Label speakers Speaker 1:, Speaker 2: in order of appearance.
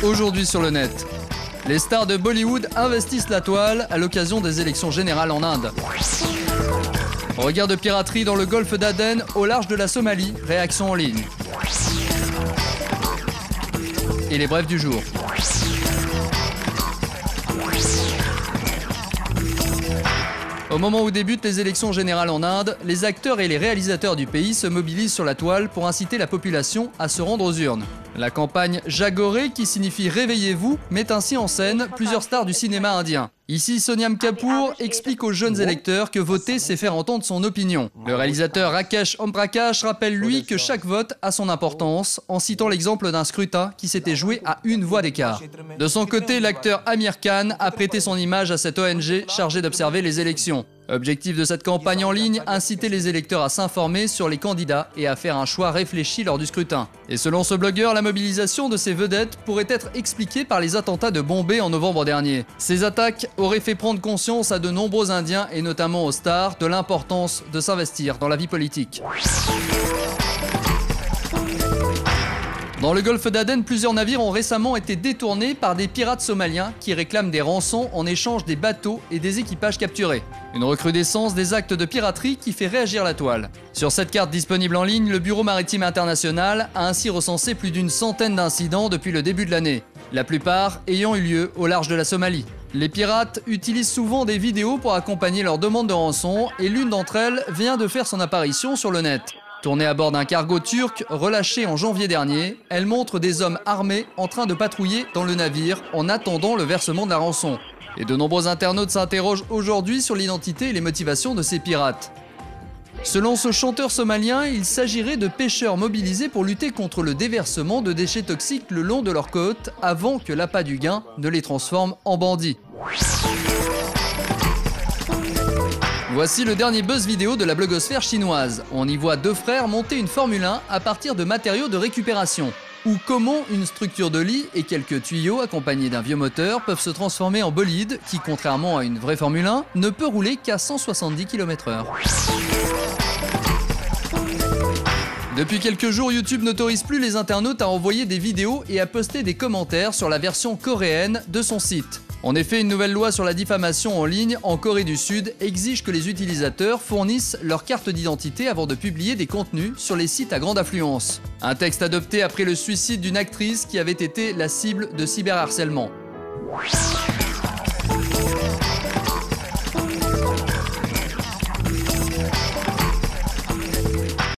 Speaker 1: Aujourd'hui sur le net, les stars de Bollywood investissent la toile à l'occasion des élections générales en Inde. Regard de piraterie dans le golfe d'Aden au large de la Somalie, réaction en ligne. Et les brefs du jour. Au moment où débutent les élections générales en Inde, les acteurs et les réalisateurs du pays se mobilisent sur la toile pour inciter la population à se rendre aux urnes. La campagne Jagore, qui signifie « Réveillez-vous », met ainsi en scène plusieurs stars du cinéma indien. Ici, Sonyam Kapoor explique aux jeunes électeurs que voter, c'est faire entendre son opinion. Le réalisateur Rakesh Omprakash rappelle, lui, que chaque vote a son importance, en citant l'exemple d'un scrutin qui s'était joué à une voix d'écart. De son côté, l'acteur Amir Khan a prêté son image à cette ONG chargée d'observer les élections. Objectif de cette campagne en ligne, inciter les électeurs à s'informer sur les candidats et à faire un choix réfléchi lors du scrutin. Et selon ce blogueur, la mobilisation de ces vedettes pourrait être expliquée par les attentats de Bombay en novembre dernier. Ces attaques auraient fait prendre conscience à de nombreux Indiens, et notamment aux stars, de l'importance de s'investir dans la vie politique. Dans le golfe d'Aden, plusieurs navires ont récemment été détournés par des pirates somaliens qui réclament des rançons en échange des bateaux et des équipages capturés. Une recrudescence des actes de piraterie qui fait réagir la toile. Sur cette carte disponible en ligne, le Bureau maritime international a ainsi recensé plus d'une centaine d'incidents depuis le début de l'année, la plupart ayant eu lieu au large de la Somalie. Les pirates utilisent souvent des vidéos pour accompagner leurs demandes de rançon, et l'une d'entre elles vient de faire son apparition sur le net. Tournée à bord d'un cargo turc relâché en janvier dernier, elle montre des hommes armés en train de patrouiller dans le navire en attendant le versement de la rançon. Et de nombreux internautes s'interrogent aujourd'hui sur l'identité et les motivations de ces pirates. Selon ce chanteur somalien, il s'agirait de pêcheurs mobilisés pour lutter contre le déversement de déchets toxiques le long de leurs côtes avant que l'appât du gain ne les transforme en bandits. Voici le dernier buzz vidéo de la blogosphère chinoise. On y voit deux frères monter une Formule 1 à partir de matériaux de récupération. Ou comment une structure de lit et quelques tuyaux accompagnés d'un vieux moteur peuvent se transformer en bolide qui, contrairement à une vraie Formule 1, ne peut rouler qu'à 170 km/h. Depuis quelques jours, YouTube n'autorise plus les internautes à envoyer des vidéos et à poster des commentaires sur la version coréenne de son site. En effet, une nouvelle loi sur la diffamation en ligne en Corée du Sud exige que les utilisateurs fournissent leur carte d'identité avant de publier des contenus sur les sites à grande affluence. Un texte adopté après le suicide d'une actrice qui avait été la cible de cyberharcèlement.